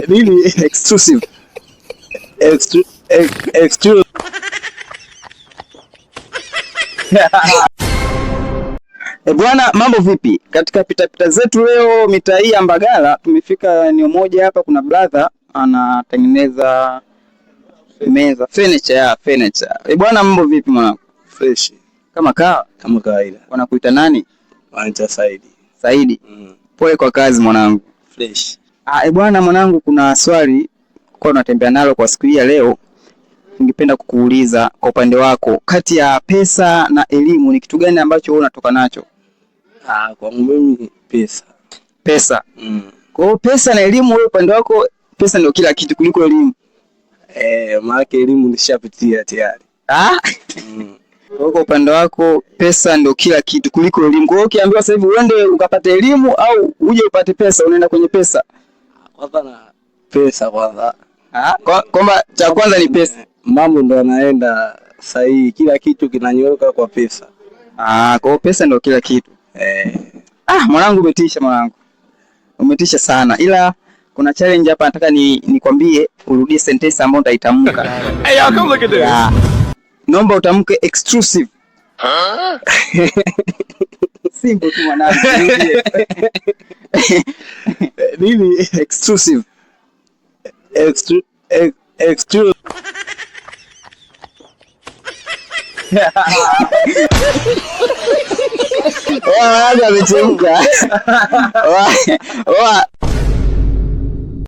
Really exclusive. Exclusive. Bwana, mambo vipi? Katika pitapita zetu leo mitaa hii ya Mbagala tumefika eneo moja hapa, kuna brother anatengeneza meza, furniture. Bwana, mambo vipi mwanangu? Fresh. Kama kawaida. Wanakuita nani? Wanaita Saidi. Saidi. Pole kwa kazi mwanangu. Fresh. Bwana mwanangu, kuna swali kwa unatembea nalo kwa siku hii ya leo. Ningependa kukuuliza kwa upande wako, kati ya pesa na elimu ni kitu gani ambacho wewe unatoka nacho? Kwa mimi pesa. Pesa. Kwa hiyo pesa na elimu, wewe upande wako pesa ndio kila kitu kuliko elimu. Maana elimu nishapitia tayari. Kwa upande wako pesa ndio kila kitu kuliko elimu. Kwa hiyo ukiambiwa sasa hivi uende ukapate elimu au uje upate pesa, unaenda kwenye pesa? Kwanza na pesa kwanza. Kwamba cha kwanza ni pesa. Mambo ndo yanaenda sahihi, kila kitu kinanyooka kwa pesa. Kwa hiyo pesa ndio kila kitu. Mwanangu umetisha mwanangu. Umetisha sana. Ila kuna challenge hapa nataka nikwambie urudie sentence ambayo utaitamka. Hey, y'all come look at this. Naomba utamke exclusive. Simple tu mwanangu. Really exclusive. Exclusive. Amechemka.